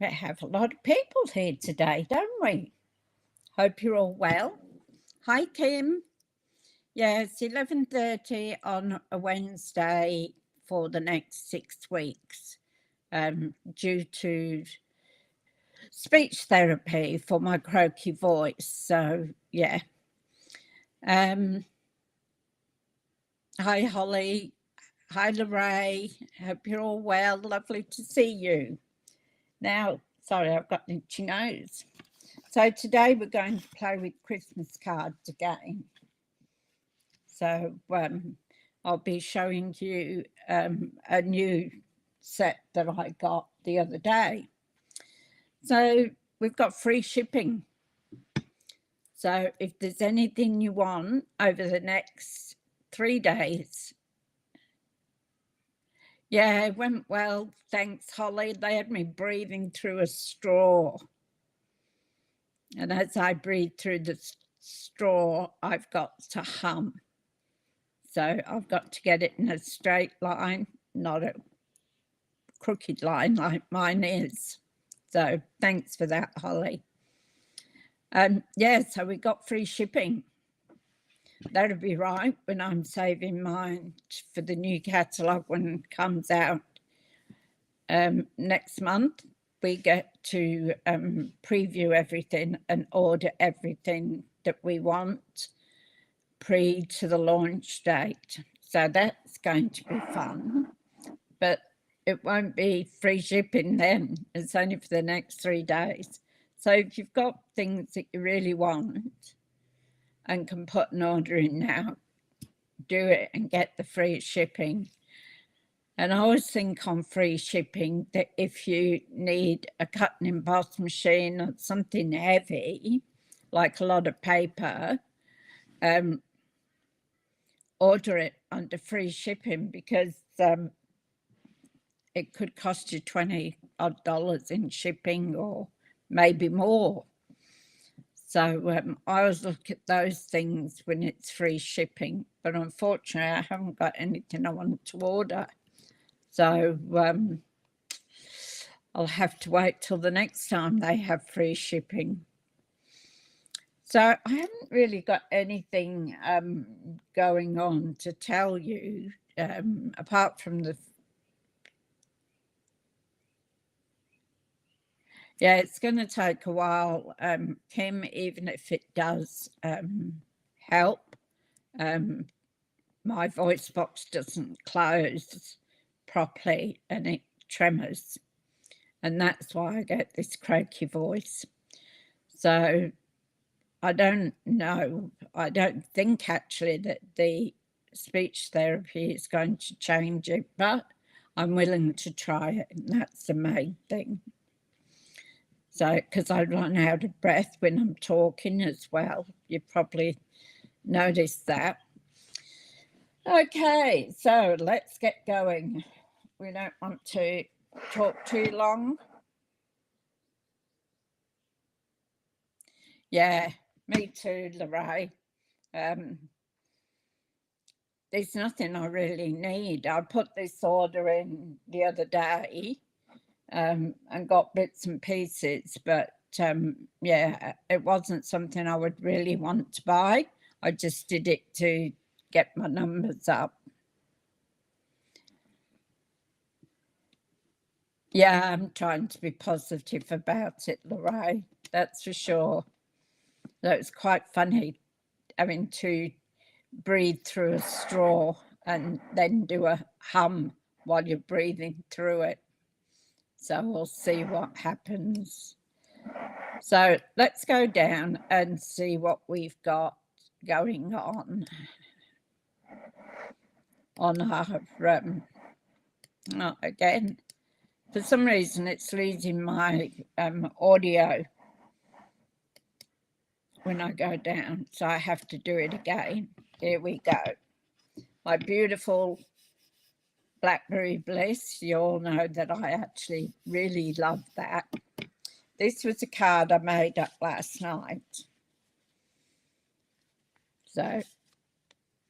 We have a lot of people here today, don't we? Hope you're all well. Hi, Kim. Yeah, it's 11:30 on a Wednesday for the next 6 weeks, due to speech therapy for my croaky voice. So, yeah. Hi, Holly. Hi, Lorraine. Hope you're all well. Lovely to see you. Now, sorry, I've got an itchy nose. So today we're going to play with Christmas cards again. So I'll be showing you a new set that I got the other day. So we've got free shipping. So if there's anything you want over the next 3 days. Yeah, it went well. Thanks, Holly. They had me breathing through a straw. And as I breathe through the straw, I've got to hum. So I've got to get it in a straight line, not a crooked line like mine is. So thanks for that, Holly. Yeah, so we got free shipping. That'll be right when I'm saving mine for the new catalogue when it comes out next month. We get to preview everything and order everything that we want pre to the launch date. So that's going to be fun. But it won't be free shipping then. It's only for the next 3 days. So if you've got things that you really want and can put an order in now, do it and get the free shipping. And I always think on free shipping that if you need a cut and emboss machine or something heavy, like a lot of paper, order it under free shipping because it could cost you $20 odd in shipping or maybe more. So I always look at those things when it's free shipping, but unfortunately I haven't got anything I want to order. So I'll have to wait till the next time they have free shipping. So I haven't really got anything going on to tell you apart from the... Yeah, it's going to take a while, Kim, even if it does help. My voice box doesn't close properly and it tremors. And that's why I get this croaky voice. So I don't know. I don't think actually that the speech therapy is going to change it, but I'm willing to try it. And that's the main thing. So, because I run out of breath when I'm talking as well. You probably noticed that. Okay, so let's get going. We don't want to talk too long. Yeah, me too, Lorraine. There's nothing I really need. I put this order in the other day and got bits and pieces, but yeah, it wasn't something I would really want to buy. I just did it to get my numbers up. Yeah, I'm trying to be positive about it, Lorraine, that's for sure. So it's quite funny having to breathe through a straw and then do a hum while you're breathing through it. So we'll see what happens. So let's go down and see what we've got going on our again, for some reason it's losing my audio when I go down, so I have to do it again. Here we go. My beautiful Blackberry Bliss. You all know that I actually really love that. This was a card I made up last night. So,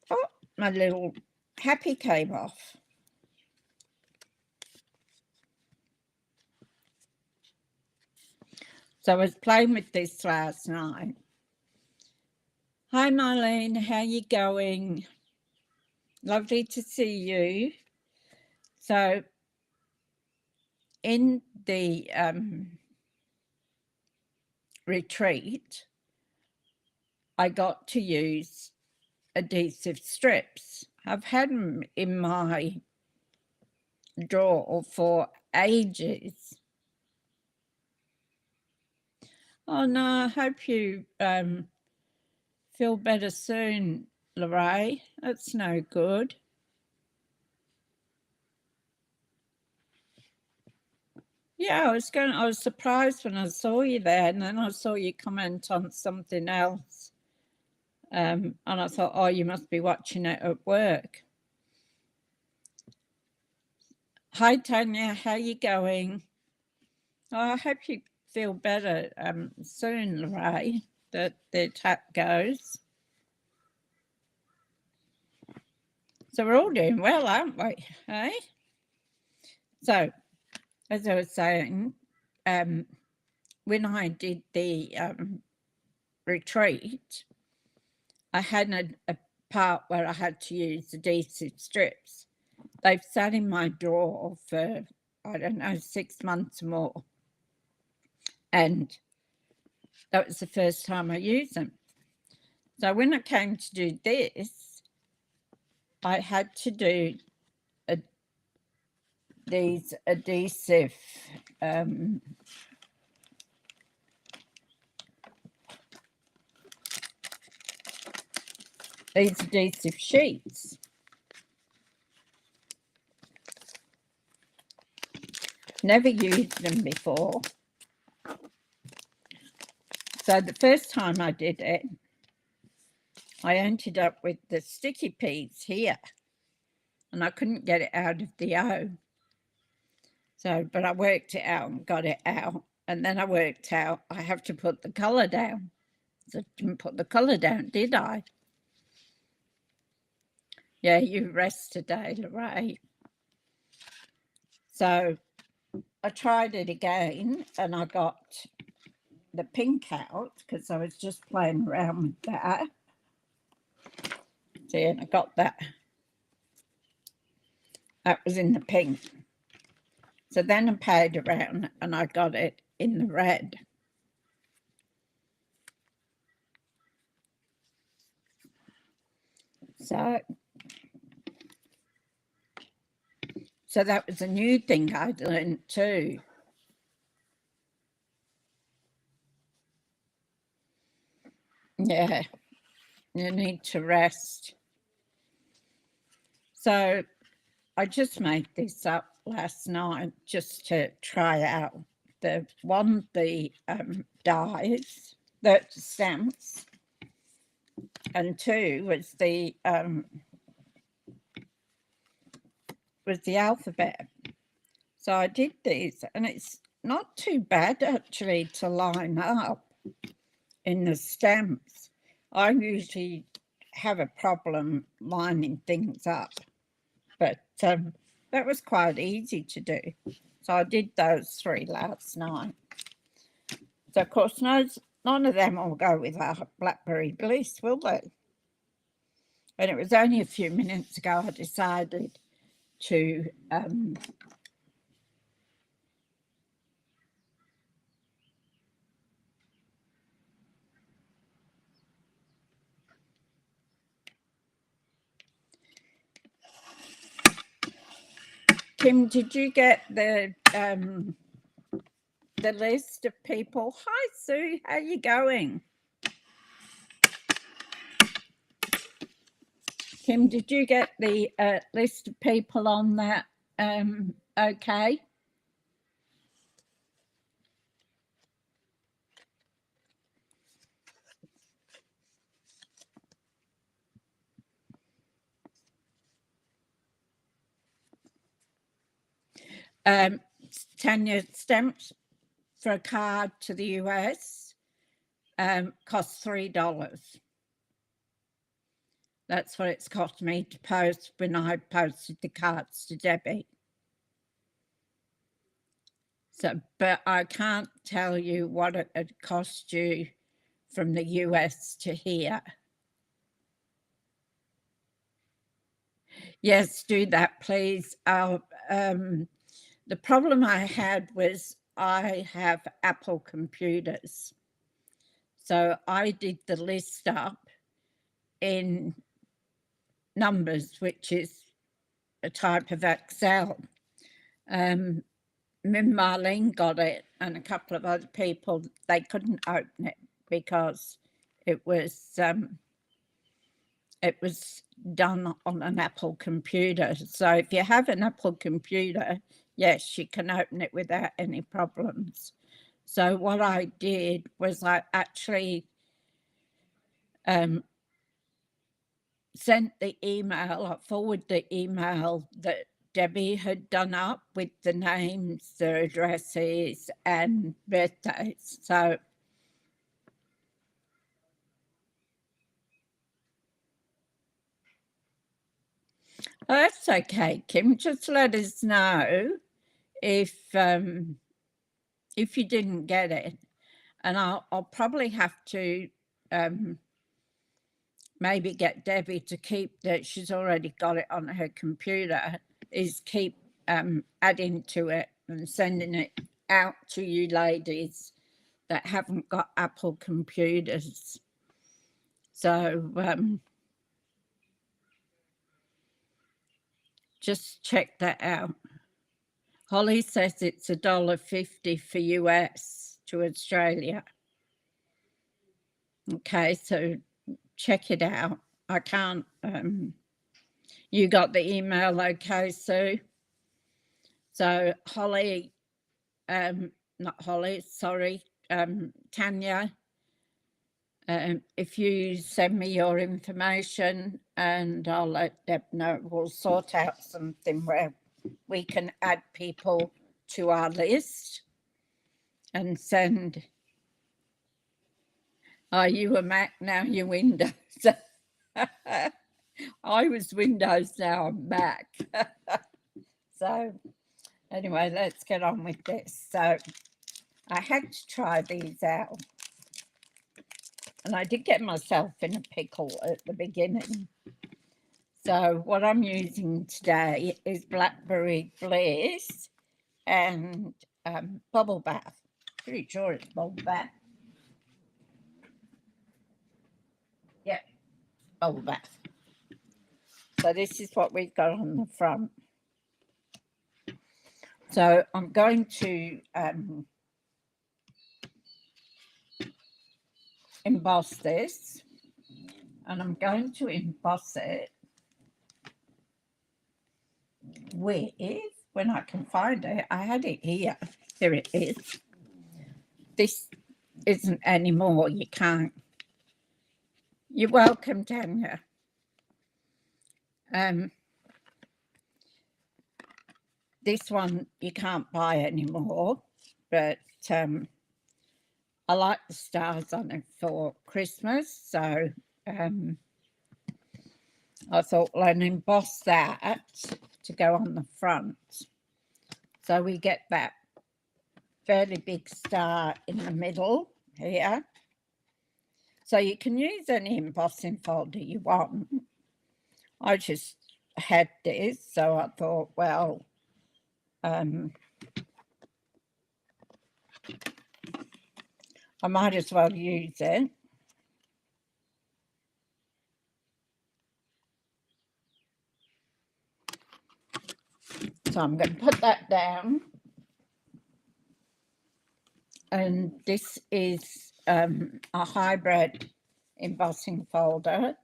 oh, my little happy came off. So I was playing with this last night. Hi, Marlene, how you going? Lovely to see you. So in the retreat, I got to use adhesive strips. I've had them in my drawer for ages. Oh no, I hope you feel better soon, Lorraine. That's no good. Yeah, I was surprised when I saw you there, and then I saw you comment on something else. And I thought, oh, you must be watching it at work. Hi, Tanya, how you going? Oh, I hope you feel better soon, Lorraine, that the tap goes. So we're all doing well, aren't we? Eh? So, as I was saying, when I did the retreat, I had a part where I had to use adhesive strips. They've sat in my drawer for, I don't know, 6 months or more. And that was the first time I used them. So when I came to do this, I had to do these adhesive sheets. Never used them before. So the first time I did it, I ended up with the sticky piece here, and I couldn't get it out of the O. So, but I worked it out and got it out. And then I worked out I have to put the colour down. So I didn't put the colour down, did I? Yeah, you rest today, Lorraine. So I tried it again, and I got the pink out because I was just playing around with that. See, and I got that. That was in the pink. So then I played around and I got it in the red. So that was a new thing I learned too. Yeah, you need to rest. So I just made this up last night just to try out the dies, the stamps, and two was the alphabet. So I did these, and it's not too bad actually to line up in the stamps. I usually have a problem lining things up, but that was quite easy to do. So I did those 3 last night. So of course none of them will go with our Blackberry Bliss, will they? And it was only a few minutes ago I decided to Kim, did you get the list of people? Hi, Sue. How you going? Kim, did you get the list of people on that? Okay. Tanya, stamps for a card to the US costs $3. That's what it's cost me to post when I posted the cards to Debbie. So, but I can't tell you what it would cost you from the US to here. Yes, do that, please. The problem I had was I have Apple computers. So I did the list up in numbers, which is a type of Excel. Min Marlene got it, and a couple of other people, they couldn't open it because it was done on an Apple computer. So if you have an Apple computer, yes, you can open it without any problems. So what I did was I actually sent the email, I forwarded the email that Debbie had done up with the names, their addresses, and birthdays. So that's okay, Kim. Just let us know if you didn't get it, and I'll probably have to maybe get Debbie to keep that. She's already got it on her computer. Is keep adding to it and sending it out to you ladies that haven't got Apple computers. So just check that out. Holly says it's $1.50 for US to Australia. Okay, so check it out. I can't. You got the email, okay, Sue? So Holly, not Holly, sorry, Tanya. If you send me your information and I'll let Deb know, we'll sort out something where we can add people to our list and send. Are you a Mac now? You're Windows. I was Windows, now I'm Mac. So anyway, let's get on with this. So I had to try these out. And I did get myself in a pickle at the beginning. So what I'm using today is Blackberry Bliss and Bubble Bath. Pretty sure it's Bubble Bath. Yeah, Bubble Bath. So this is what we've got on the front. So I'm going to emboss this, and I'm going to emboss it with, when I can find it, I had it here. Here it is. This isn't anymore. You can't. You're welcome, Tanya. This one you can't buy anymore, but I like the stars on it for Christmas, so I thought, well, I'd emboss that to go on the front. So we get that fairly big star in the middle here. So you can use any embossing folder you want. I just had this, so I thought, well, I might as well use it. So I'm going to put that down. And this is a hybrid embossing folder.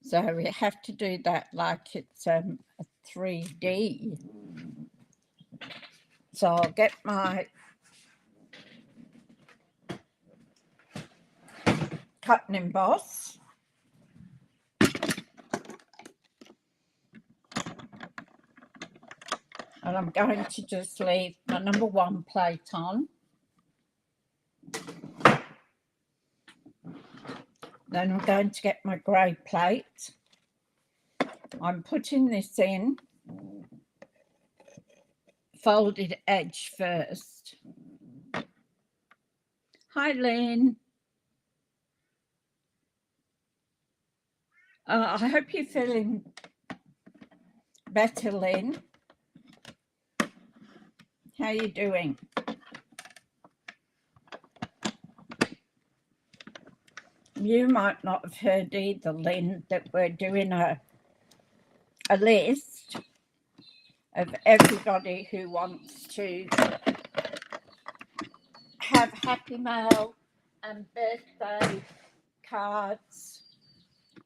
So we have to do that like it's a 3D. So I'll get my cut and emboss. And I'm going to just leave my number 1 plate on. Then I'm going to get my grey plate. I'm putting this in folded edge first. Hi, Lynn. I hope you're feeling better, Lynn. How are you doing? You might not have heard either, Lynn, that we're doing a list of everybody who wants to have happy mail and birthday cards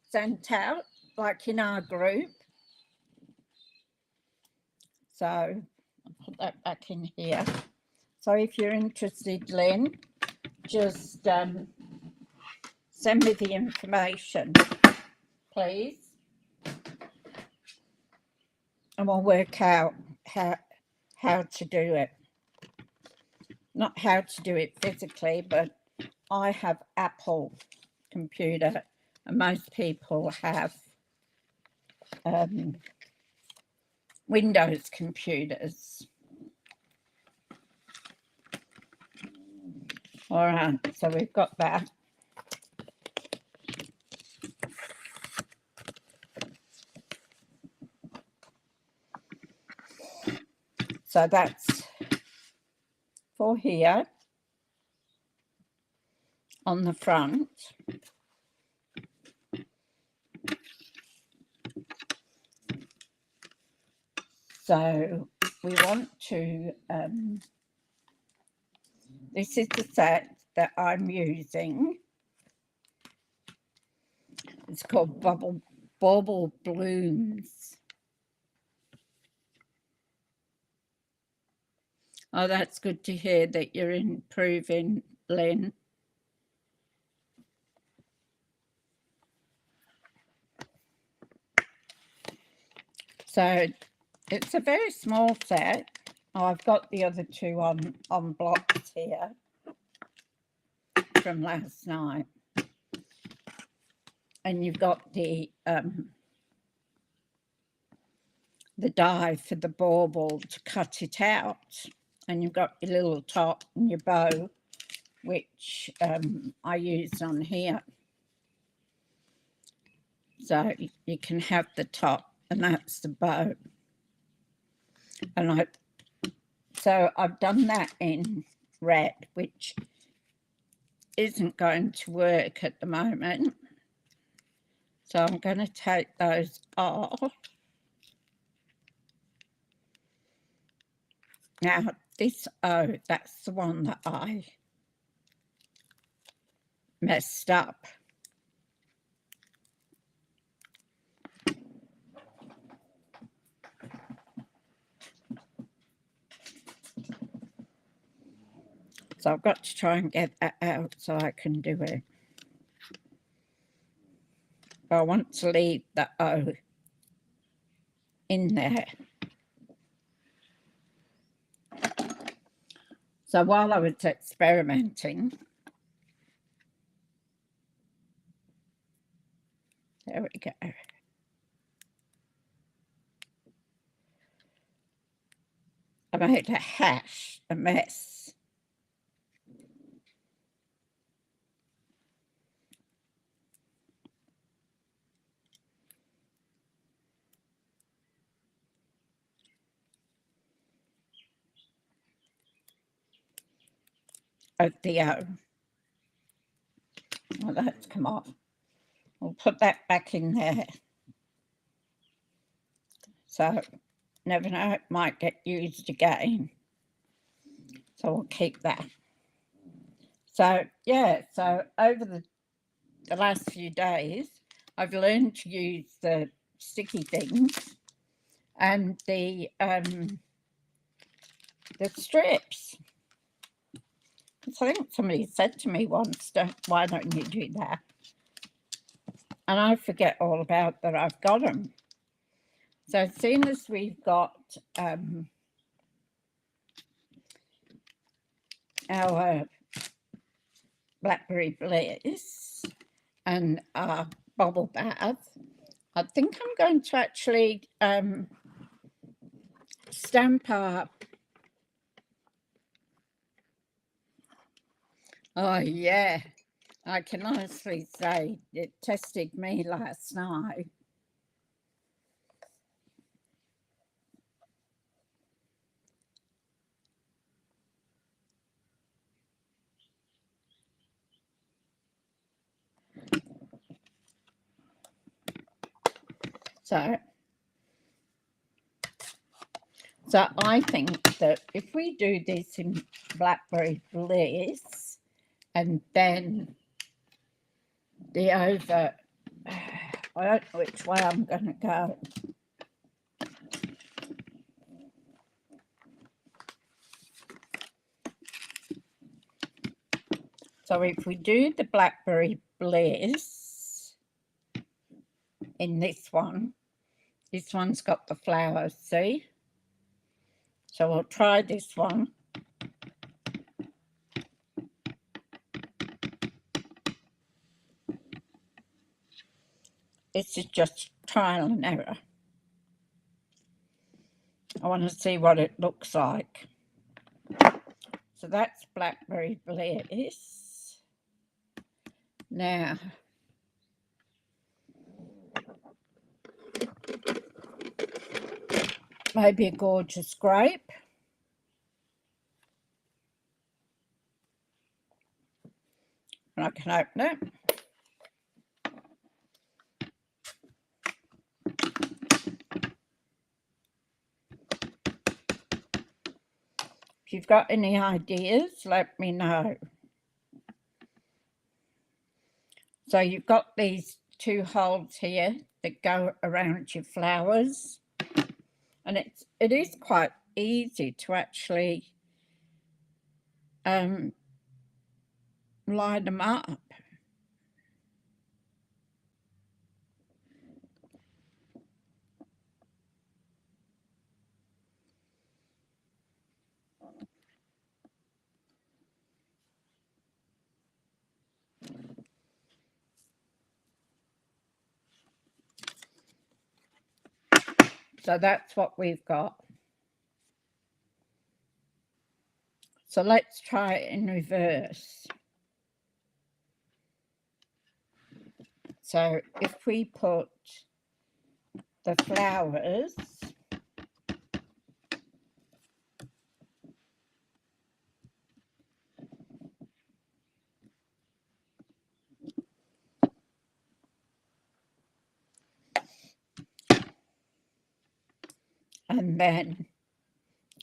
sent out, like in our group. So I'll put that back in here. So if you're interested, Lynn, just send me the information, please, and we'll work out how to do it. Not how to do it physically, but I have Apple computer and most people have Windows computers. All right, so we've got that. So that's for here on the front. So we want to, this is the set that I'm using. It's called Bauble Blooms. Oh, that's good to hear that you're improving, Lynn. So it's a very small set. Oh, I've got the other two on blocks here from last night. And you've got the die for the bauble to cut it out. And you've got your little top and your bow, which I used on here. So you can have the top, and that's the bow. And so I've done that in red, which isn't going to work at the moment. So I'm going to take those off. Now, this O, that's the one that I messed up. So I've got to try and get that out so I can do it. But I want to leave the O in there. So while I was experimenting, there we go. I made a mess. Of the O. Well, that's come off. We'll put that back in there. So, never know, it might get used again. So we'll keep that. So, yeah, so over the last few days, I've learned to use the sticky things and the strips. I think somebody said to me once, why don't you do that? And I forget all about that I've got them. So as soon as we've got our Blackberry Bliss and our bubble bath, I think I'm going to actually stamp our Oh, yeah. I can honestly say it tested me last night. So I think that if we do this in Blackberry Bliss and then the over, I don't know which way I'm going to go. So if we do the Blackberry Bliss in this one's got the flowers, see? So we'll try this one. This is just trial and error. I want to see what it looks like. So that's Blackberry Bliss. Now, maybe a gorgeous grape. And I can open it. If you've got any ideas, let me know. So you've got these two holes here that go around your flowers. And it is quite easy to actually line them up. So that's what we've got. So let's try it in reverse. So if we put the flowers and then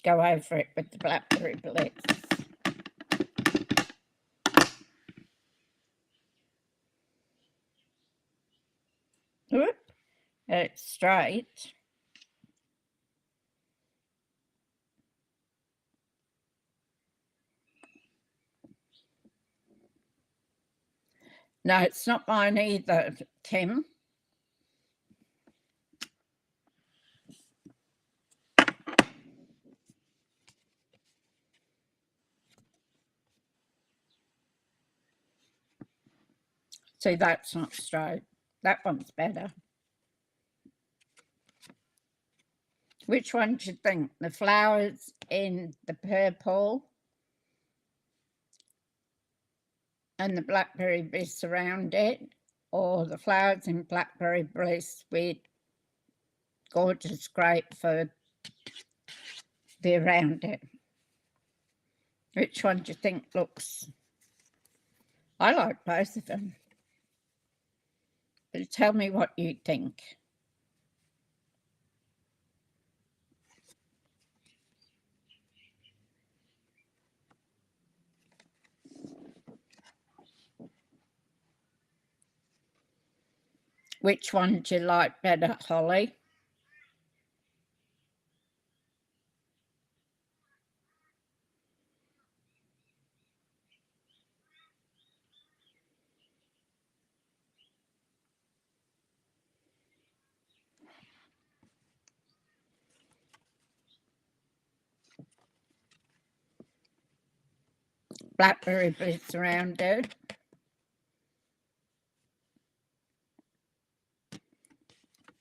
go over it with the Blackberry Bliss. Whoop, it's straight. No, it's not mine either, Tim. See, that's not straight. That one's better. Which one do you think? The flowers in the purple and the Blackberry Bliss around it, or the flowers in Blackberry Bliss with gorgeous grape for the around it? Which one do you think looks? I like both of them. But tell me what you think. Which one do you like better, Holly? Blackberry Bliss around it.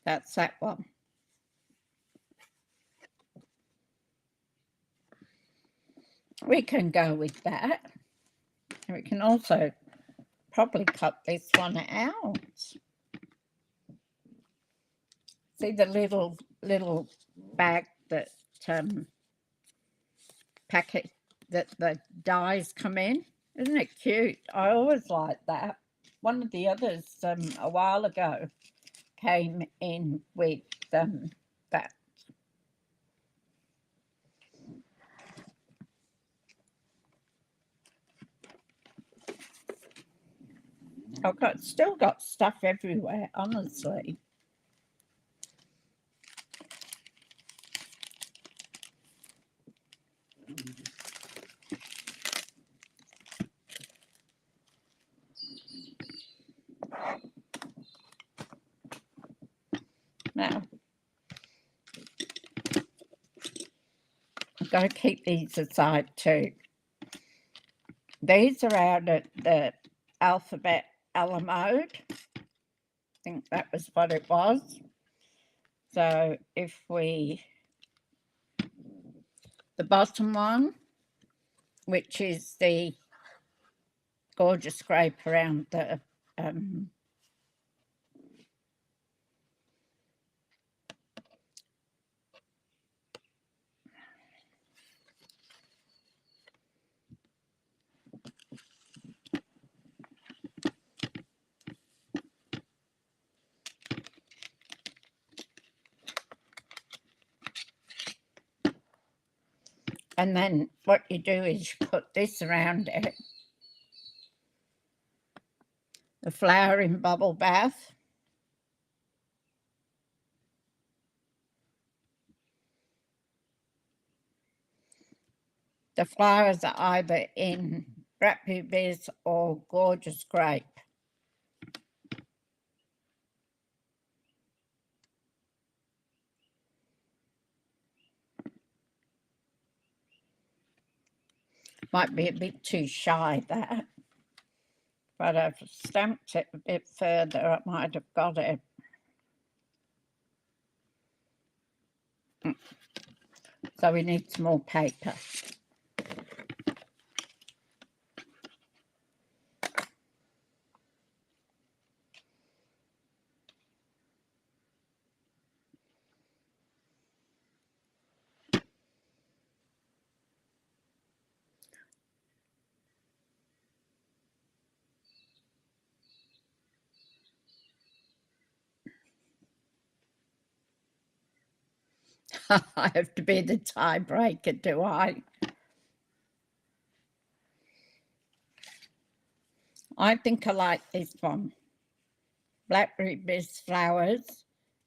That's that one. We can go with that. We can also probably cut this one out. See the little bag that packet that the dies come in? Isn't it cute? I always like that. One of the others a while ago came in with that. I've still got stuff everywhere, honestly. Now, I've got to keep these aside too. These are out at the Alphabet Alamode. I think that was what it was. So if we, the bottom one, which is the gorgeous scrape around the and then what you do is you put this around it, the flower in bubble bath. The flowers are either in Blackberry Biz or Gorgeous Grape. Might be a bit too shy, that. But I've stamped it a bit further, I might have got it. So we need some more paper. I have to be the tiebreaker, do I? I think I like this one. Blackberry Biz flowers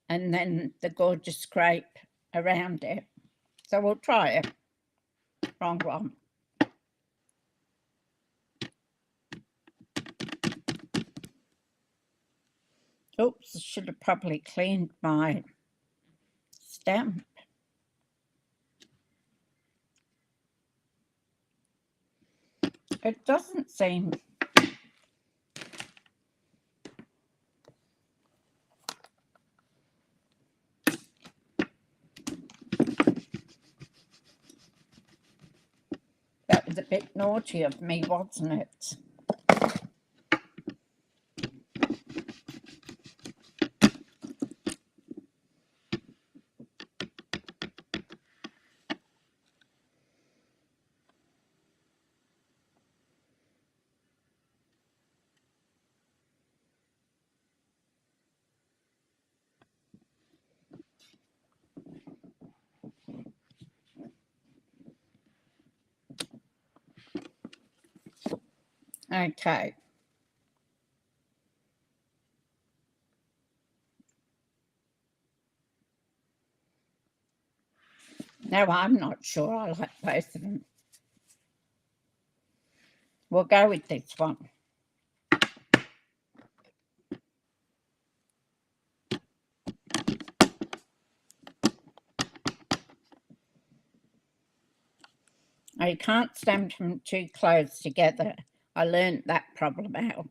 and then the Gorgeous Grape around it. So we'll try it. Wrong one. Oops, I should have probably cleaned my stamp. It doesn't seem... That was a bit naughty of me, wasn't it? Okay. No, I'm not sure I like both of them. We'll go with this one. Now, you can't stamp them too close together. I learned that problem out.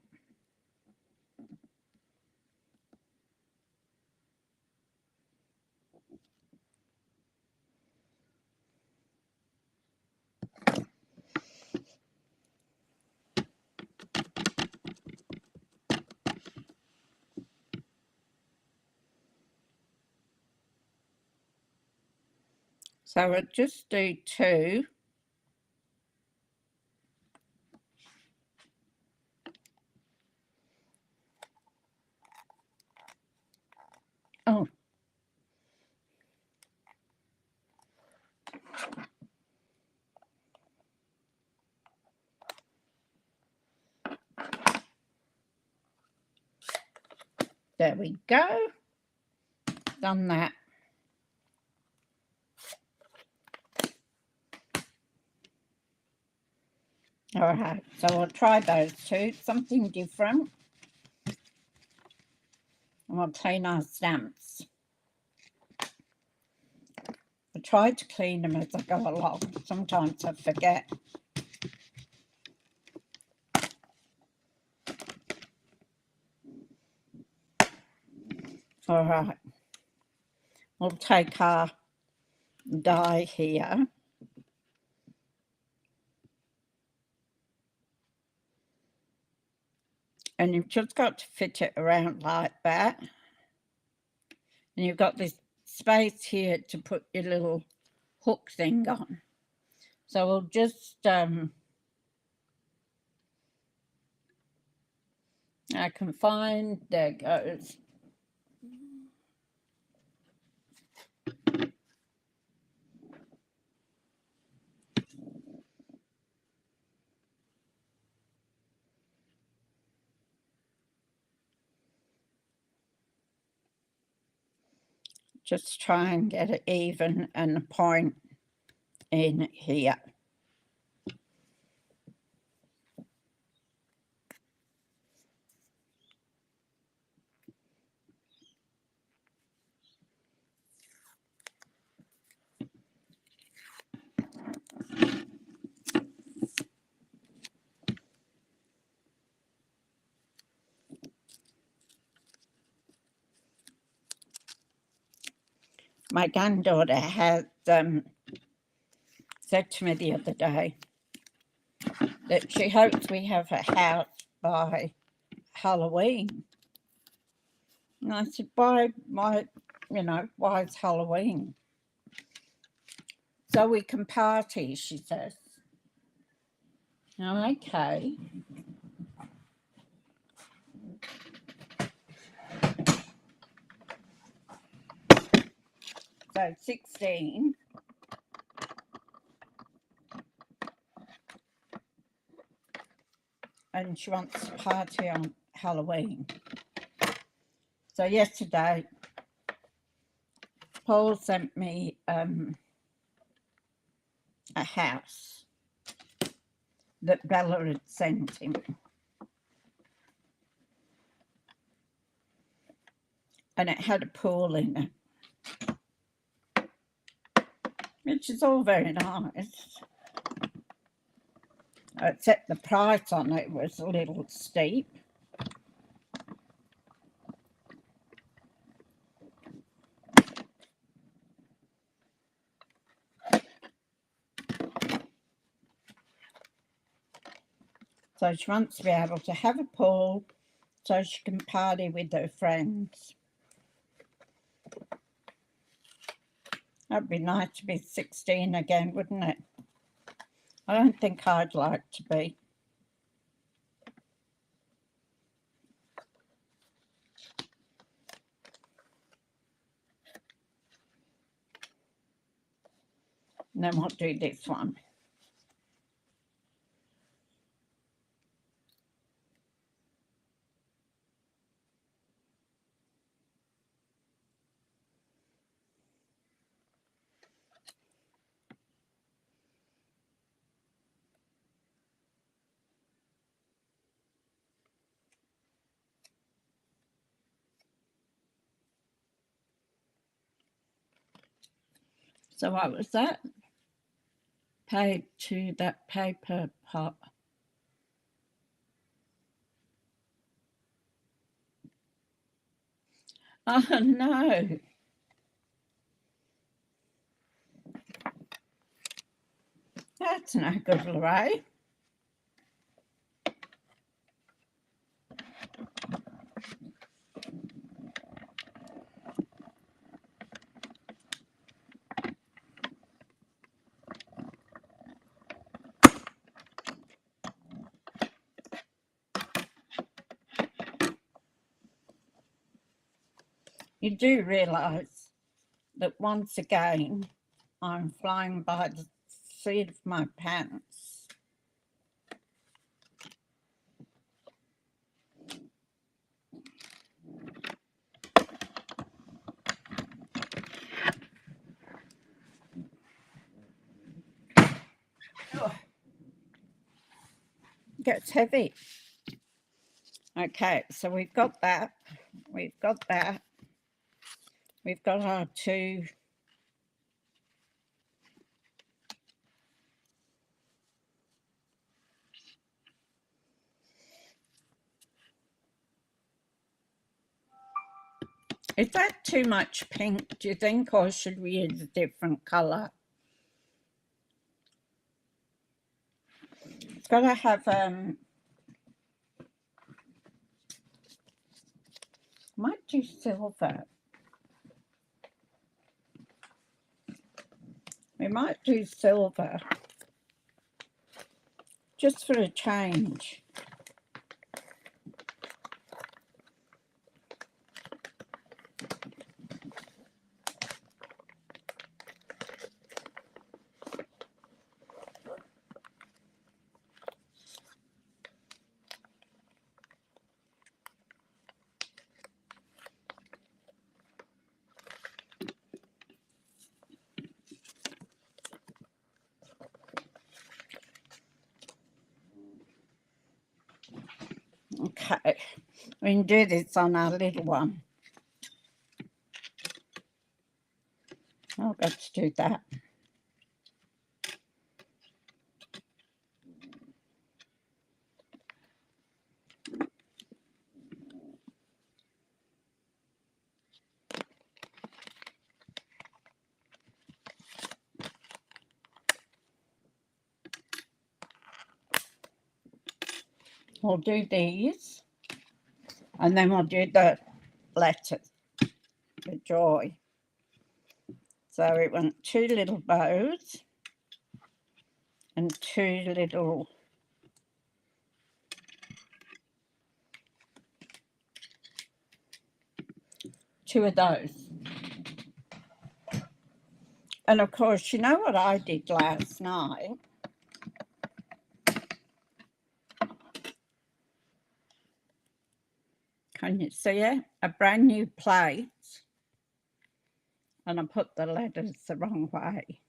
So we'll just do 2. Oh. There we go. Done that. All right, so I'll try those 2, something different. And we'll clean our stamps. I try to clean them as I go along. Sometimes I forget. All right. We'll take our die here. And you've just got to fit it around like that. And you've got this space here to put your little hook thing on. So we'll just, I can find, there it goes. Just try and get it even and a point in here. My granddaughter has said to me the other day that she hopes we have a house by Halloween. And I said, why, why is Halloween? So we can party, she says. Oh, okay. So 16. And she wants to party on Halloween. So yesterday, Paul sent me a house that Bella had sent him. And it had a pool in it, which is all very nice. Except the price on it was a little steep. So she wants to be able to have a pool so she can party with her friends. That'd be nice to be 16 again, wouldn't it? I don't think I'd like to be. And then we'll do this one. So what was that? Paid to that paper pot. Oh no. That's no good, Lorraine. you do realise that once again I'm flying by the seat of my pants. Oh, it gets heavy. Okay, so we've got that. We've got that. We've got our two. Is that too much pink, do you think, or should we use a different colour? It's got to have, might do silver. We might do silver, just for a change. Okay, we can do this on our little one. Oh, let's do that. We'll do these, and then we'll do the letters, the joy. So we want two little bows and two little two of those. And of course, you know what I did last night? Can you see it? A brand new plate. And I put the letters the wrong way.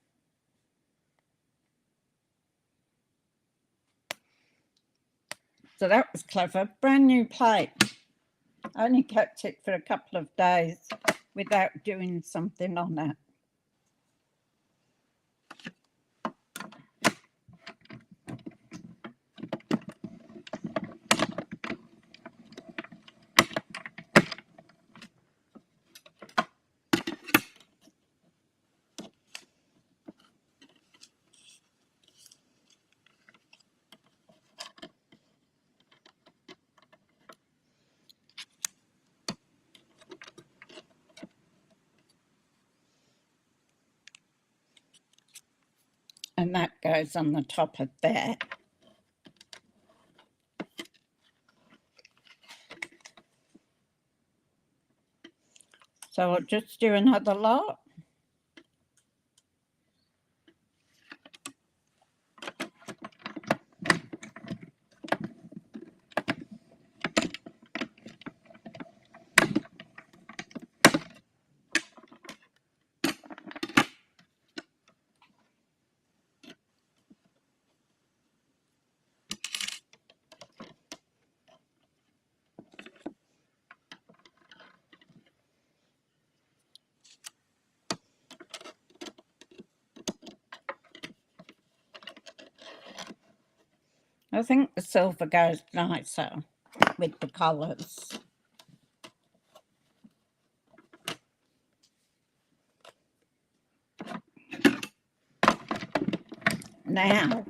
So that was clever. Brand new plate. I only kept it for a couple of days without doing something on it. And that goes on the top of there. So I'll just do another lot. I think the silver goes nicer with the colours. Now,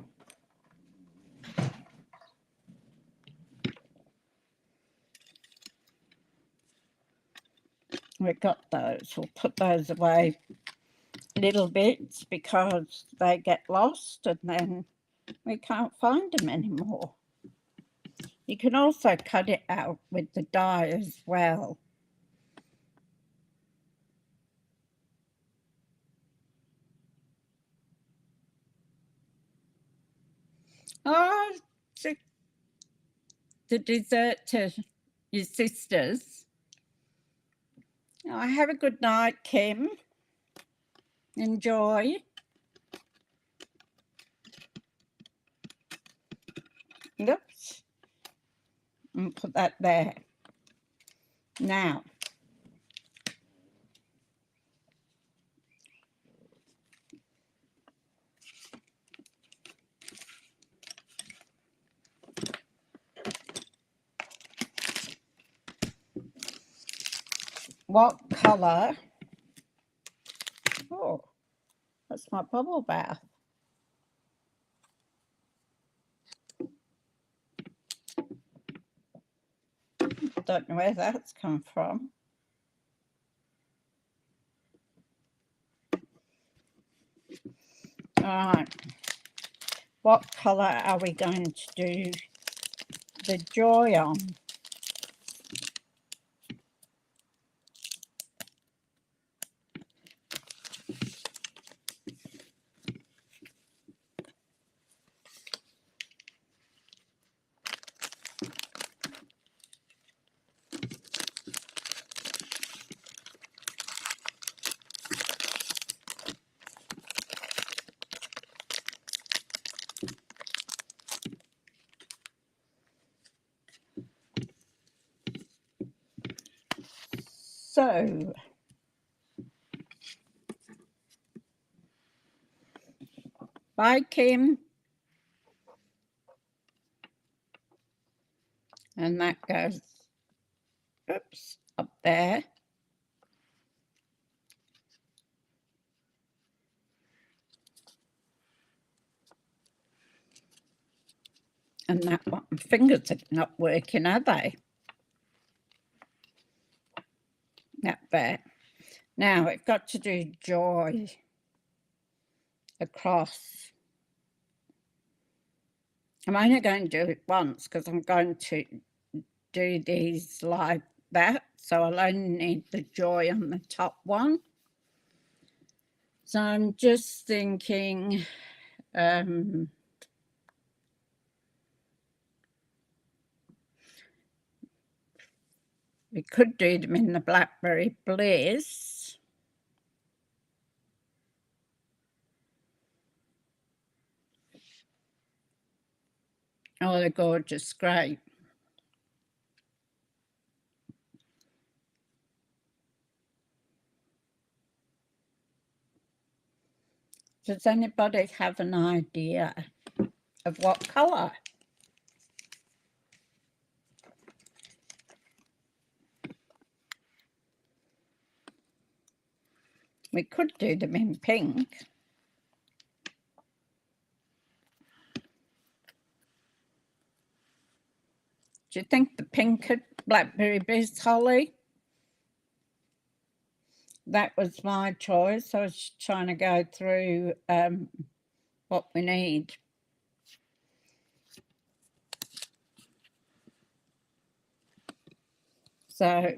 we've got those. We'll put those away little bits because they get lost and then we can't find them anymore. You can also cut it out with the die as well. Oh, the dessert to your sisters. Oh, have a good night, Kim. Enjoy. Oops. And put that there. Now, what colour? Oh, that's my bubble bath. Don't know where that's come from. All right. What colour are we going to do the joy on? So, bye, Kim. And that goes, oops, up there. And that one, fingers are not working, are they? That there. Now, I've got to do joy across. I'm only going to do it once because I'm going to do these like that. So I'll only need the joy on the top one. So I'm just thinking, we could do them in the Blackberry Bliss. Oh, they're gorgeous, great. Does anybody have an idea of what colour? We could do them in pink. Do you think the pink at Blackberry Bliss, Holly? That was my choice. I was trying to go through what we need. So I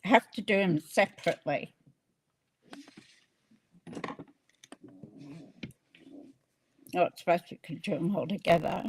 have to do them separately. Oh, I suppose you could do them all together.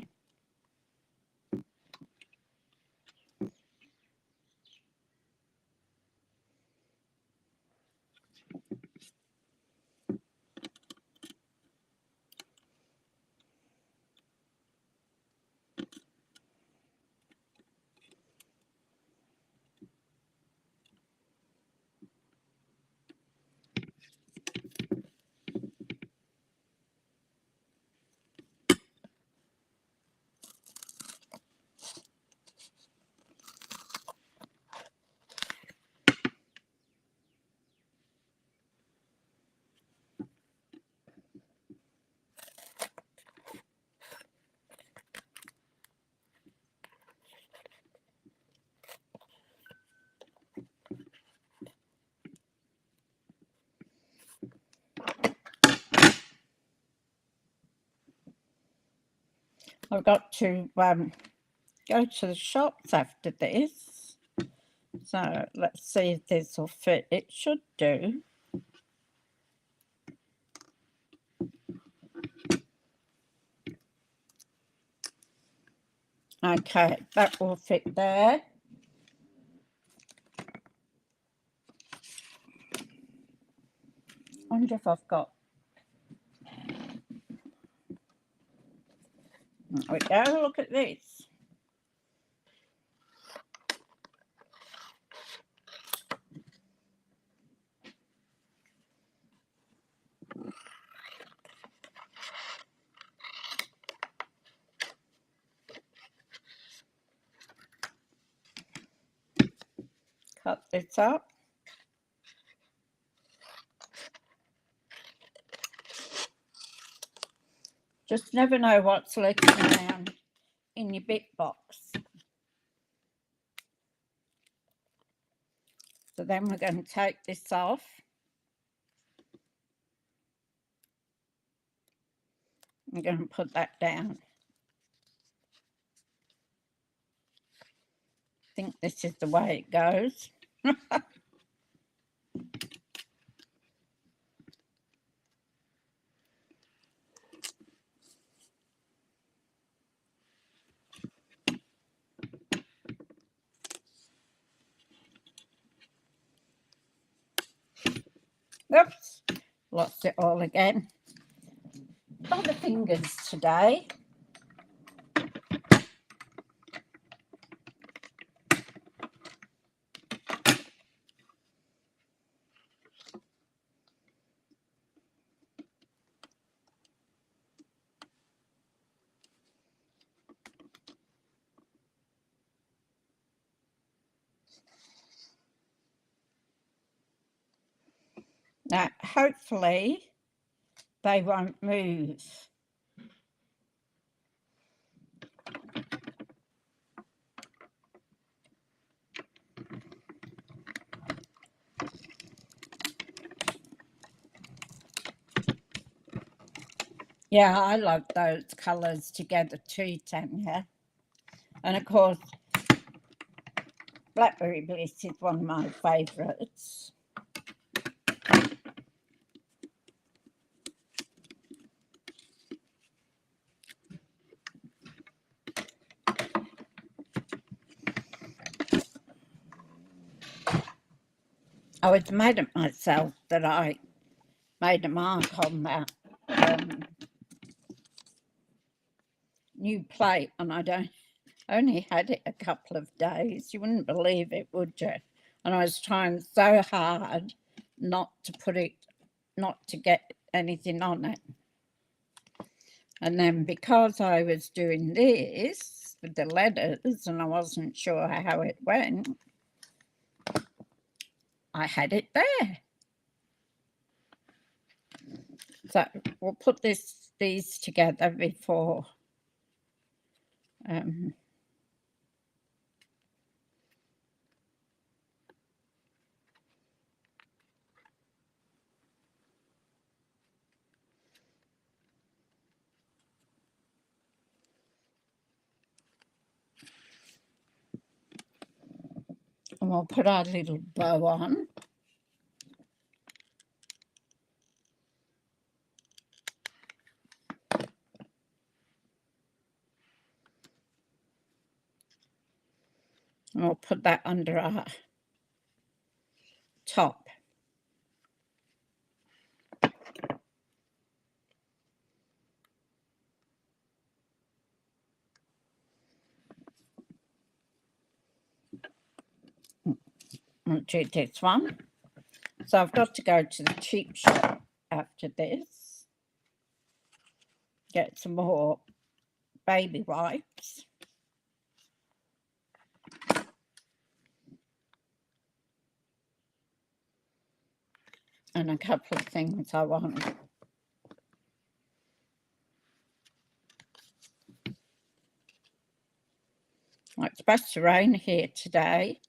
I've got to go to the shops after this. So let's see if this will fit. It should do. Okay, that will fit there. I wonder if I've got... There we go, look at this. Cut this up. Just never know what's lurking around in your bit box. So then we're going to take this off. I'm going to put that down. I think this is the way it goes. Oops, lost it all again. A lot of fingers today. Now, hopefully, they won't move. Yeah, I love those colours together too, Tanya. And of course, Blackberry Bliss is one of my favourites. I was mad at myself that I made a mark on that new plate, and I only had it a couple of days. You wouldn't believe it, would you? And I was trying so hard not to get anything on it. And then because I was doing this with the letters and I wasn't sure how it went, I had it there. So we'll put these together before and we'll put our little bow on. And we'll put that under our top. I'll do this one. So I've got to go to the cheap shop after this, get some more baby wipes. And a couple of things I want. Well, it's supposed to rain here today.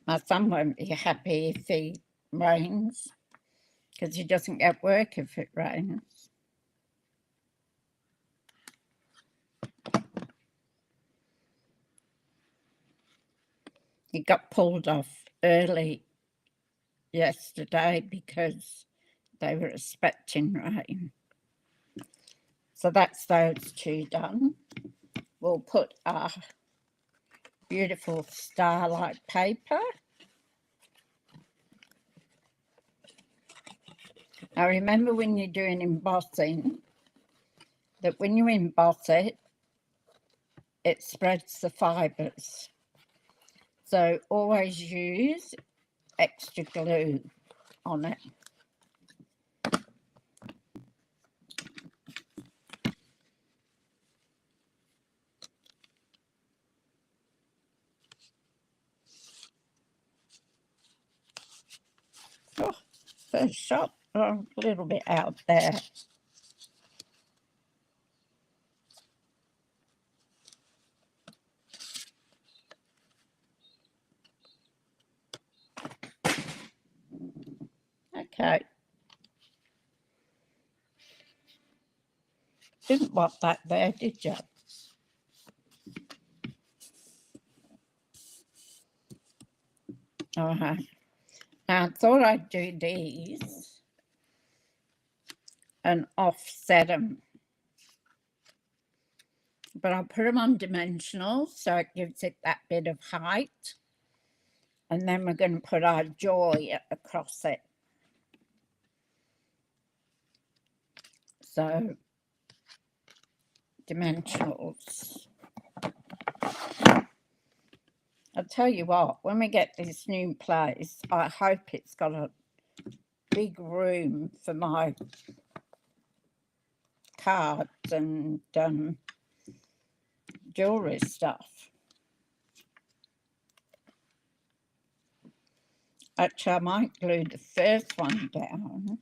My son won't be happy if it rains because he doesn't get work if it rains. He got pulled off early yesterday because they were expecting rain. So that's those two done. We'll put our beautiful starlight paper. Now remember, when you're doing embossing, that when you emboss it, it spreads the fibres. So always use extra glue on it. Oh, first shot, a little bit out there. Okay. Didn't want that there, did you? Now I thought I'd do these and offset them, but I'll put them on dimensional so it gives it that bit of height, and then we're going to put our joy across it. So dimensionals. I'll tell you what, when we get this new place, I hope it's got a big room for my cards and jewellery stuff. Actually, I might glue the first one down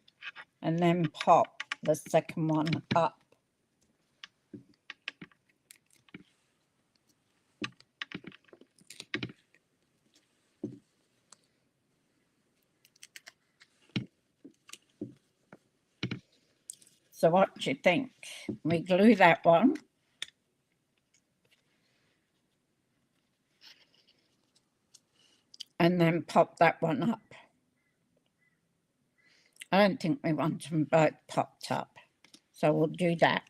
and then pop the second one up. So what do you think? We glue that one. And then pop that one up. I don't think we want them both popped up. So we'll do that.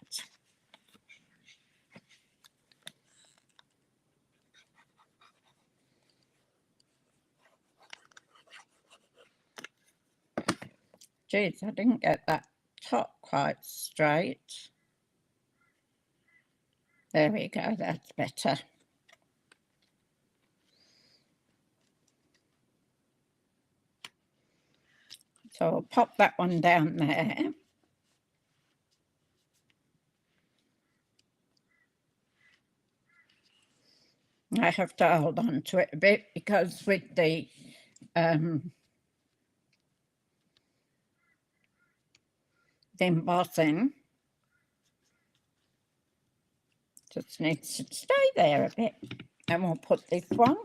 Geez, I didn't get that top quite straight. There we go, that's better. So I'll pop that one down there. I have to hold on to it a bit because with the embossing, just needs to stay there a bit. And we'll put this one.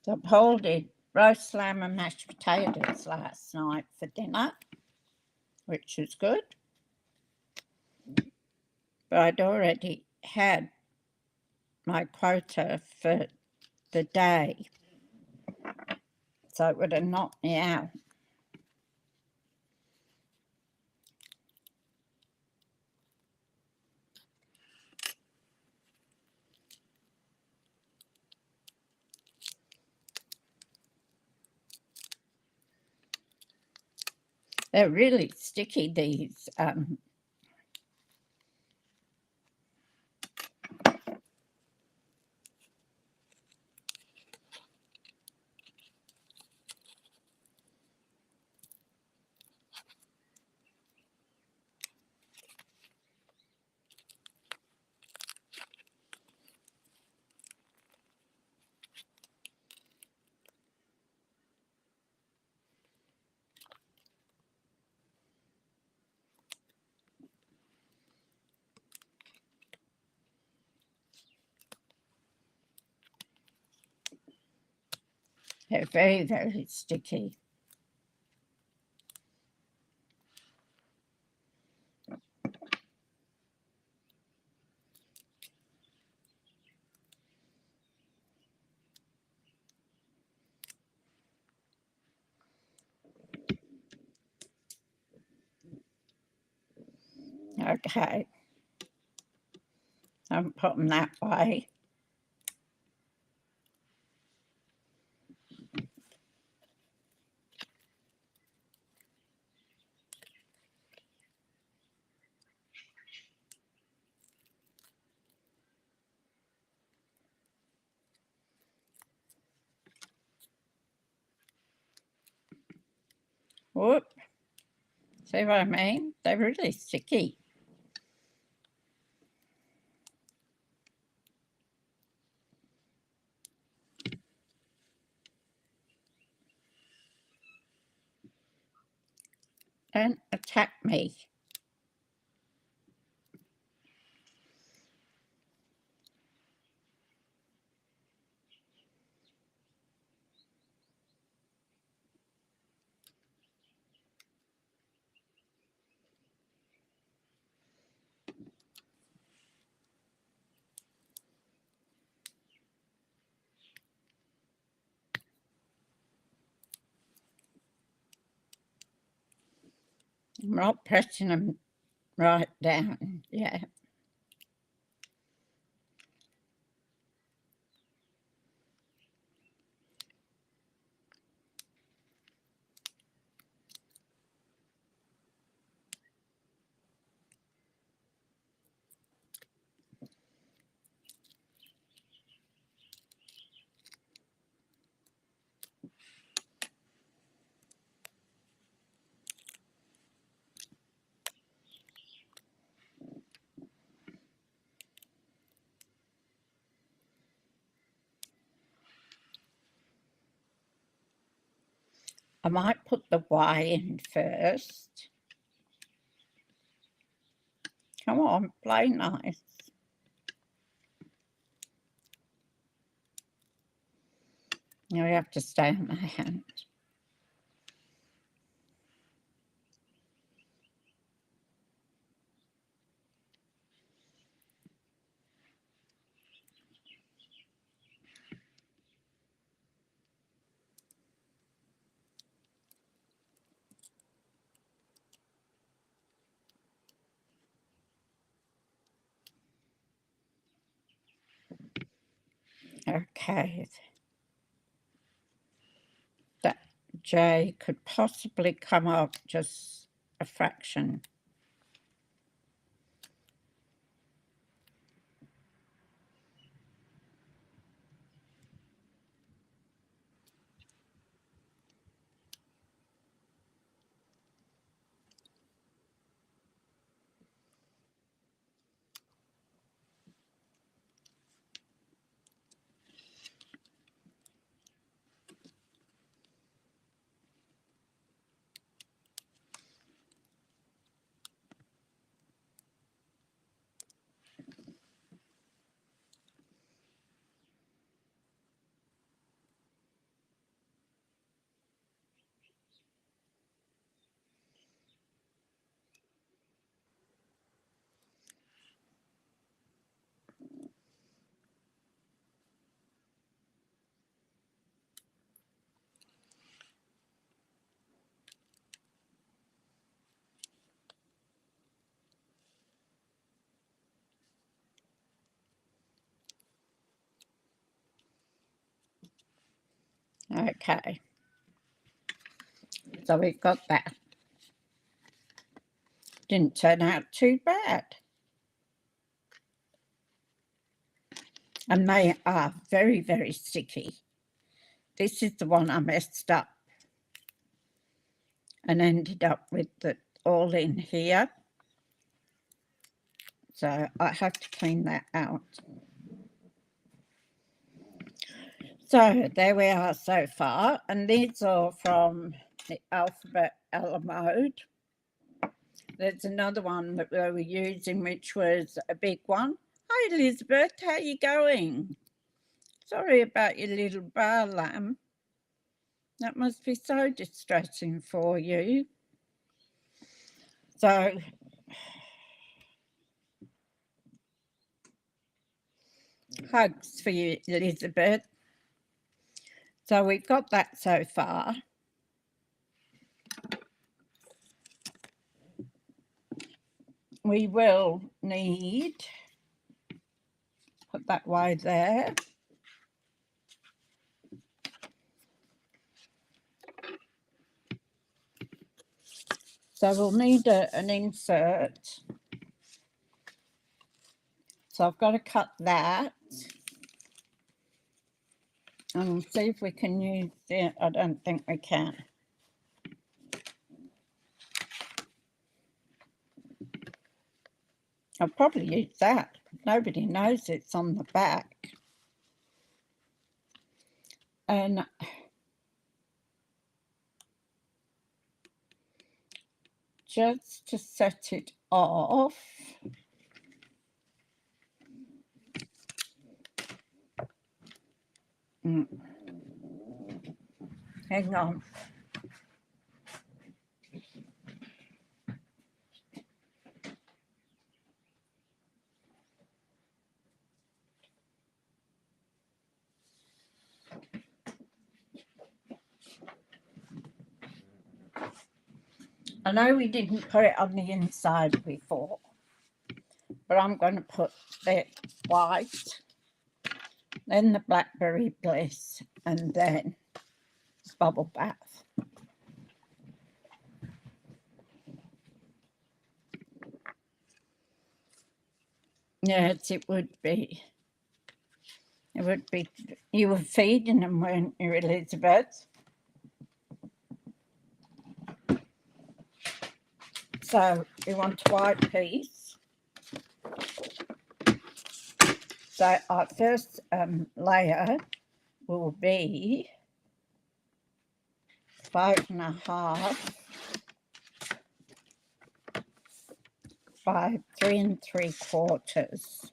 So Paul did roast lamb and mashed potatoes last night for dinner, which was good. But I'd already had my quota for the day, so it would have knocked me out. They're really sticky, these. They're very, very sticky. Okay, I'll put them that way. Whoop. See what I mean? They're really sticky. Don't attack me. I'm not pressing them right down. Yeah. I might put the Y in first. Come on, play nice. You have to stay on my hand. Okay. That J could possibly come up just a fraction. Okay. So we've got that. Didn't turn out too bad. And they are very, very sticky. This is the one I messed up and ended up with it all in here. So I have to clean that out. So there we are so far. And these are from the Alphabet Alamode. There's another one that we were using, which was a big one. Hi, Elizabeth. How you going? Sorry about your little bar lamb. That must be so distressing for you. So hugs for you, Elizabeth. So we've got that so far. We will need, put that way there. So we'll need an insert. So I've got to cut that. And see if we can use it. I don't think we can. I'll probably use that. Nobody knows it's on the back. And just to set it off, hang on. I know we didn't put it on the inside before, but I'm going to put the white, then the Blackberry Bliss, and then Bubble Bath. Yes, it would be. It would be. You were feeding them, weren't you, Elizabeth? So we want a white piece. So our first layer will be 5.5 by 3 3/4.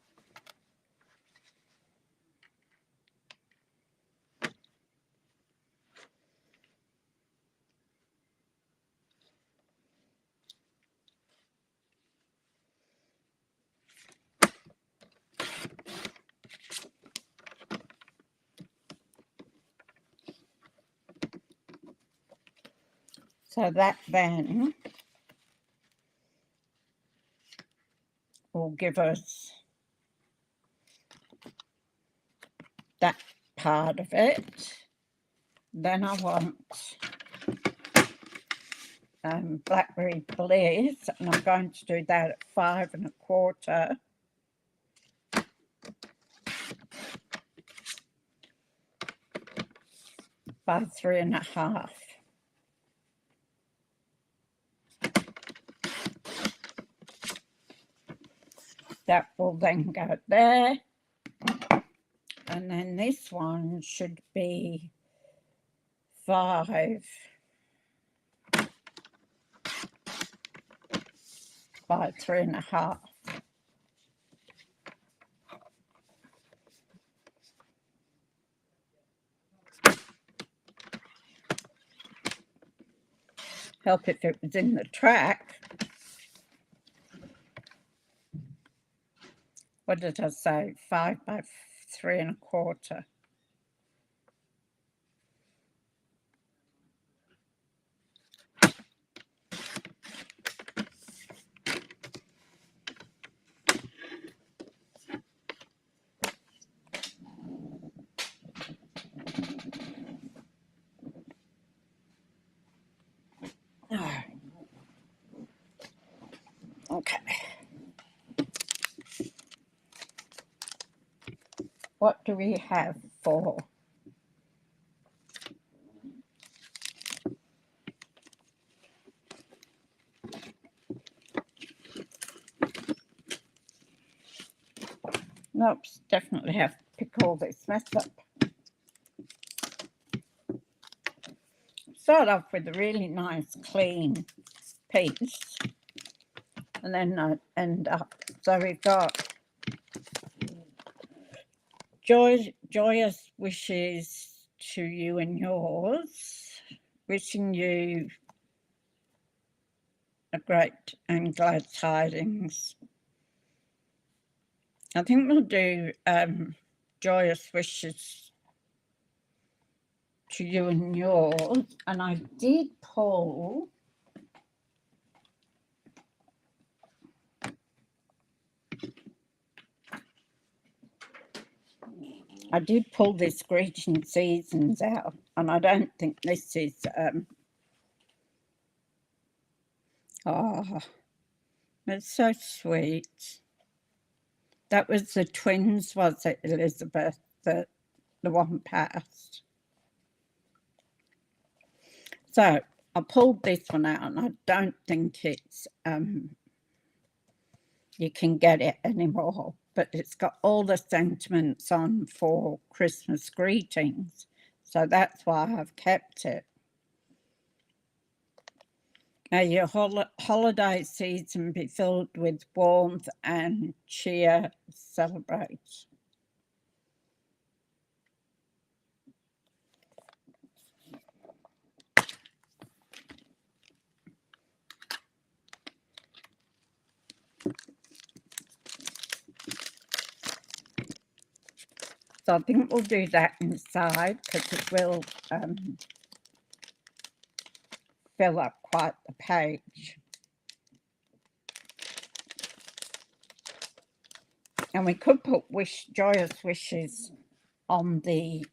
So that then will give us that part of it. Then I want Blackberry Bliss, and I'm going to do that at 5 1/4 by 3 1/2. That will then go there. And then this one should be 5 by 3 1/2. Help if it was in the track. What did I say? 5 by 3 1/4. Okay. What do we have for? Nope, definitely have to pick all this mess up. Start off with a really nice clean piece and then end up. So we've got joyous wishes to you and yours. wishing you a great and glad tidings. I think we'll do joyous wishes to you and yours. And I did pull this greeting seasons out, and I don't think this is oh, it's so sweet. That was the twins, was it, Elizabeth, that the one passed? So I pulled this one out, and I don't think it's you can get it anymore, but it's got all the sentiments on for Christmas greetings, so that's why I've kept it. May your holiday season be filled with warmth and cheer. Celebrate. So I think we'll do that inside because it will fill up quite the page. And we could put joyous wishes on the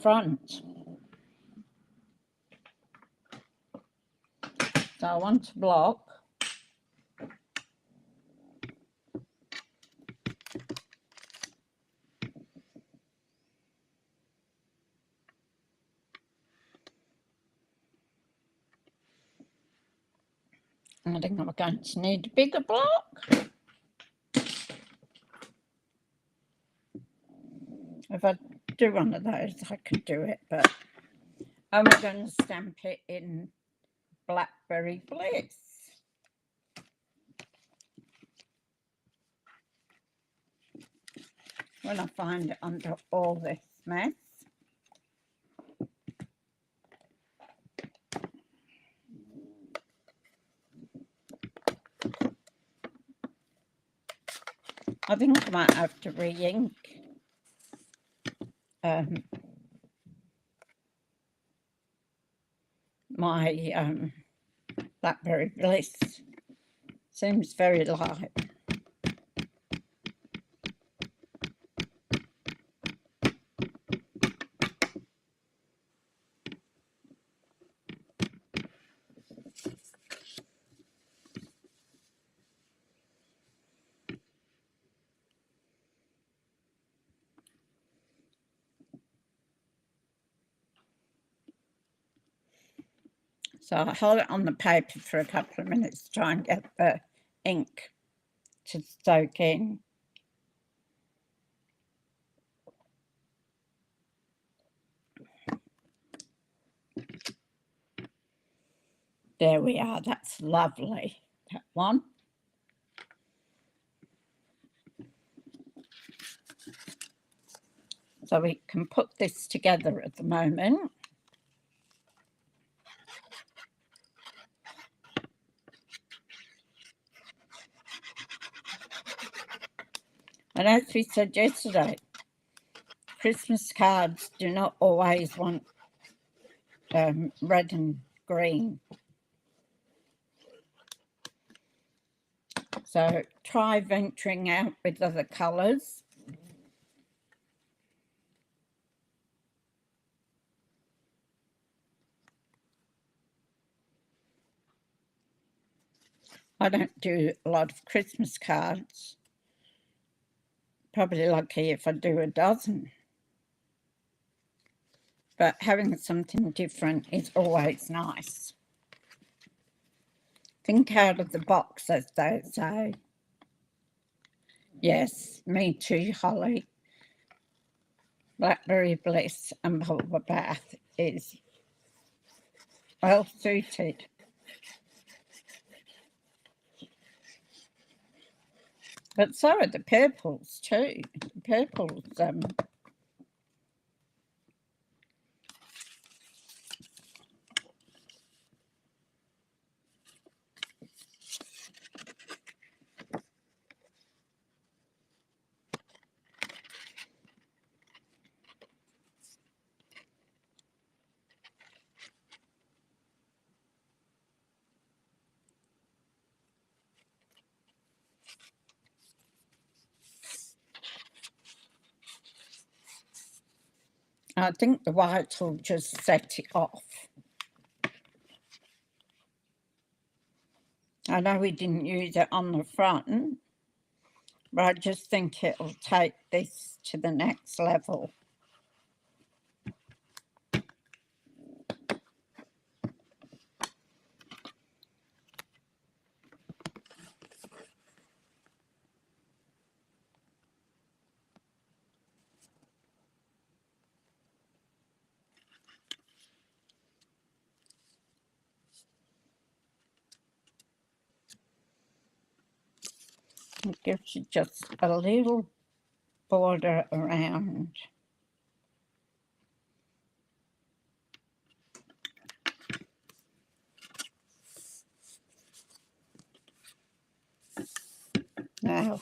front. So I want to block. I think I'm going to need a bigger block. If I do one of those, I could do it, but I'm going to stamp it in Blackberry Bliss. When I find it under all this mess. I think I might have to re-ink my Blackberry Bliss. Seems very light. So I hold it on the paper for a couple of minutes to try and get the ink to soak in. There we are. That's lovely, that one. So we can put this together at the moment. And as we said yesterday, Christmas cards do not always want red and green. So try venturing out with other colours. I don't do a lot of Christmas cards. Probably lucky if I do a dozen. But having something different is always nice. Think out of the box, as they say. Yes, me too, Holly. Blackberry Bliss and Vulva Bath is well suited. But so are the purples too. The purples I think the white will just set it off. I know we didn't use it on the front, but I just think it'll take this to the next level. It gives you just a little border around. Now,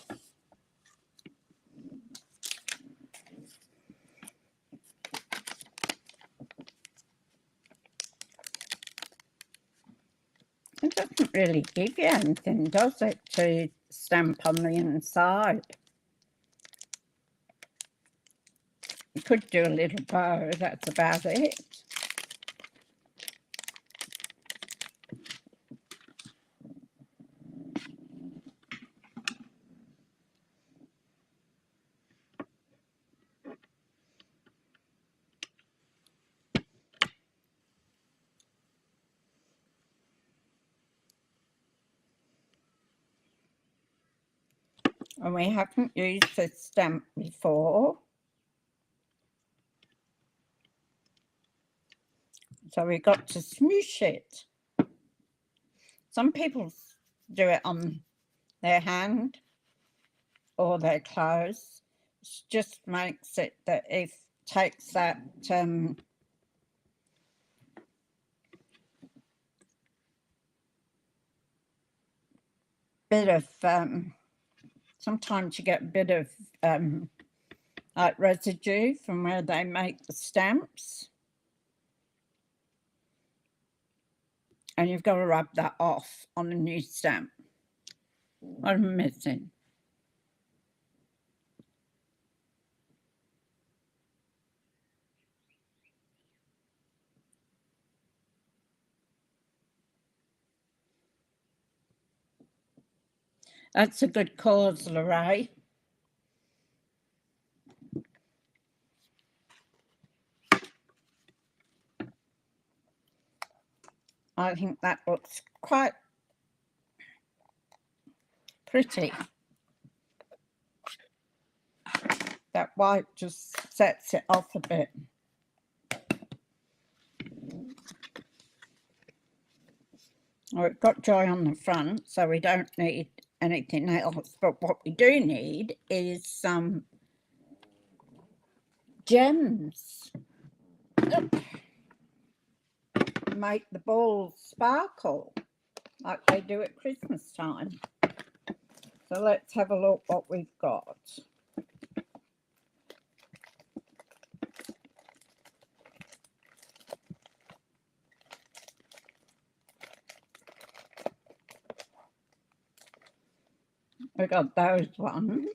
it doesn't really give you anything, does it, to stamp on the inside? You could do a little bow, that's about it. And we haven't used this stamp before. So we got to smoosh it. Some people do it on their hand or their clothes. It just makes it that it takes that bit of sometimes you get a bit of like residue from where they make the stamps, and you've got to rub that off on a new stamp. What am I missing? That's a good cause, Lorraine. I think that looks quite pretty. That white just sets it off a bit. Well, we've got joy on the front, so we don't need anything else. But what we do need is some gems. Make the balls sparkle like they do at Christmas time. So let's have a look what we've got. We got those ones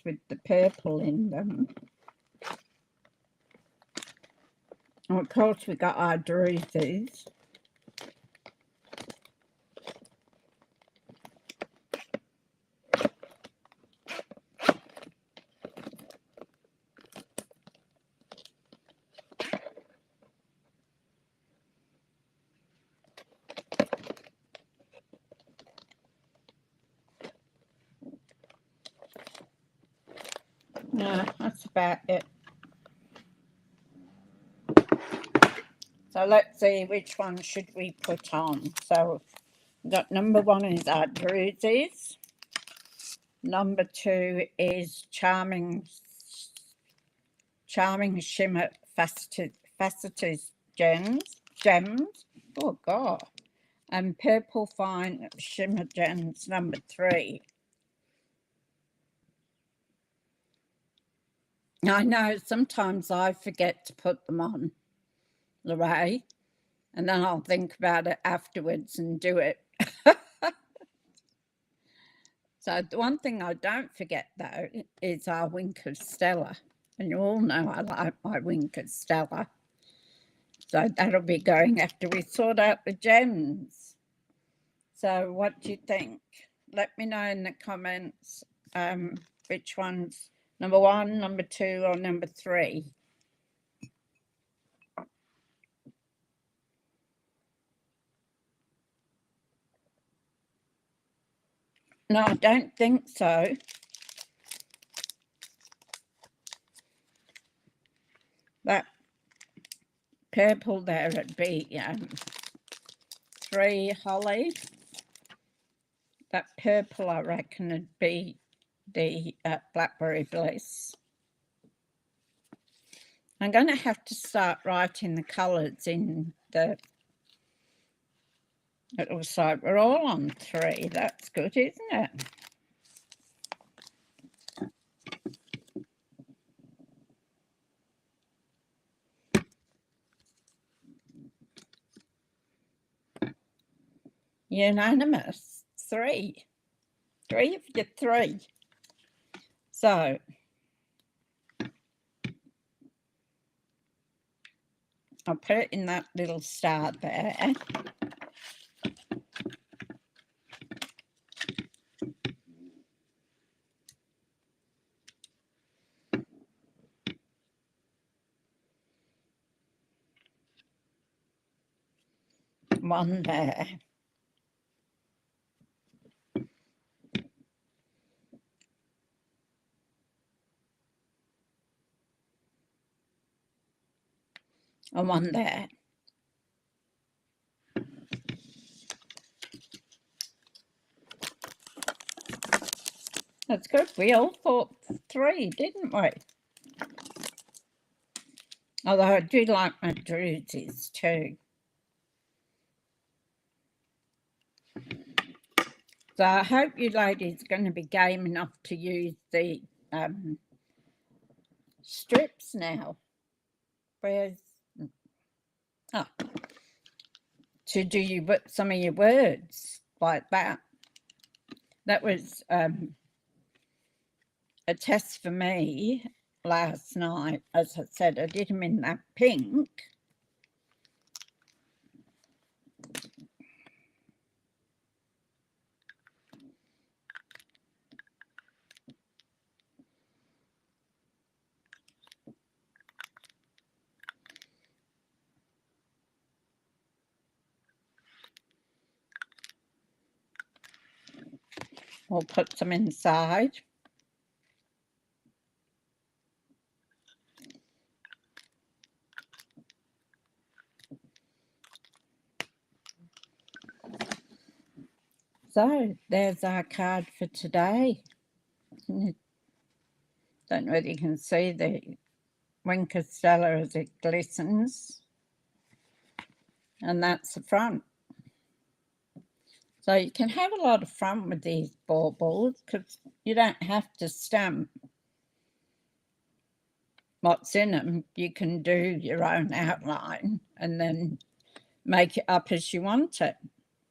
with the purple in them. And of course we got our druses. Yeah, that's about it. So let's see, which one should we put on? So we've got number 1 is our druses. Number 2 is Charming Shimmer Faceted Gems. Oh, God. And Purple Fine Shimmer Gems, number 3. I know sometimes I forget to put them on, Lorraine, and then I'll think about it afterwards and do it. So the one thing I don't forget, though, is our Wink of Stella. And you all know I like my Winker Stella. So that'll be going after we sort out the gems. So what do you think? Let me know in the comments which one's number 1, number 2, or number 3. No, I don't think so. That purple there would be 3 holly. That purple, I reckon, would be the Blackberry Bliss. I'm going to have to start writing the colours in the... It looks like we're all on 3. That's good, isn't it? Unanimous. 3. 3 of your 3. So I'll put it in that little star there. One there. And one there. That's good. We all thought 3, didn't we? Although I do like my drusies too. So I hope you ladies are going to be game enough to use the strips now. Where's... Oh. To do some of your words like that. That was a test for me last night. As I said, I did them in that pink. We'll put some inside. So there's our card for today. Don't know whether you can see the Winker Stella as it glistens. And that's the front. So you can have a lot of fun with these baubles because you don't have to stamp what's in them. You can do your own outline and then make it up as you want it.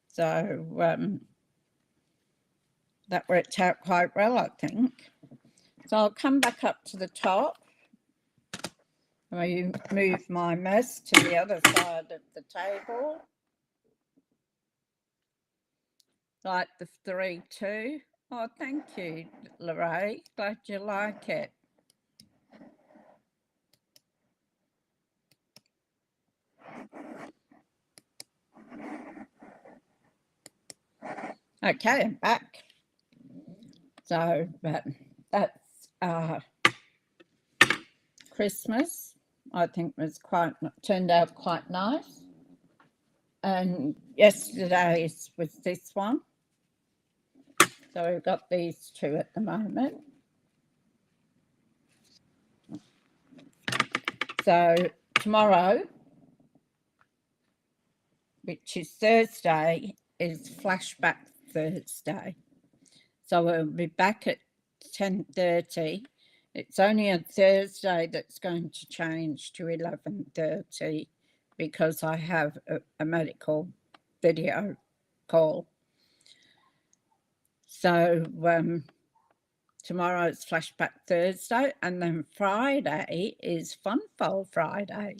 So that worked out quite well, I think. So I'll come back up to the top. I move my mess to the other side of the table. Like the 3 too. Oh, thank you, Lorraine. Glad you like it. Okay, I'm back. So that's Christmas. I think turned out quite nice. And yesterday's was this one. So we've got these 2 at the moment. So tomorrow, which is Thursday, is Flashback Thursday. So we'll be back at 10:30. It's only on Thursday that's going to change to 11:30 because I have a medical video call. So tomorrow is Flashback Thursday, and then Friday is Fun Fold Friday.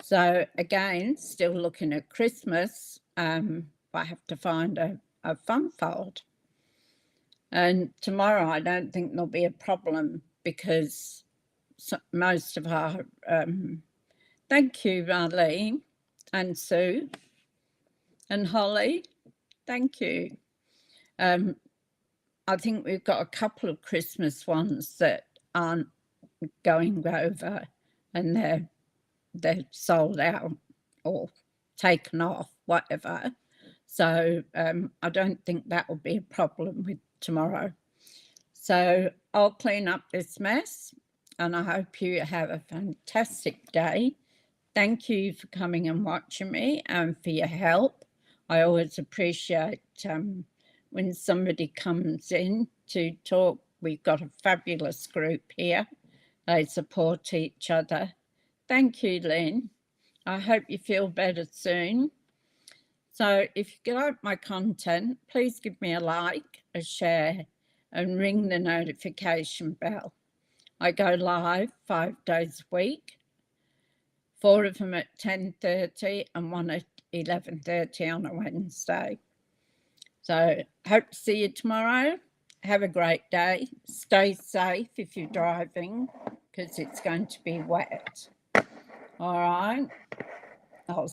So again, still looking at Christmas. I have to find a fun fold. And tomorrow I don't think there'll be a problem because most of our, thank you, Marlene and Sue and Holly, thank you. I think we've got a couple of Christmas ones that aren't going over, and they're sold out or taken off, whatever. So I don't think that will be a problem with tomorrow. So I'll clean up this mess, and I hope you have a fantastic day. Thank you for coming and watching me and for your help. I always appreciate when somebody comes in to talk. We've got a fabulous group here. They support each other. Thank you, Lynn. I hope you feel better soon. So if you like my content, please give me a like, a share, and ring the notification bell. I go live 5 days a week, 4 of them at 10:30 and 1 at 11:30 on a Wednesday. So hope to see you tomorrow. Have a great day. Stay safe if you're driving because it's going to be wet. All right. I'll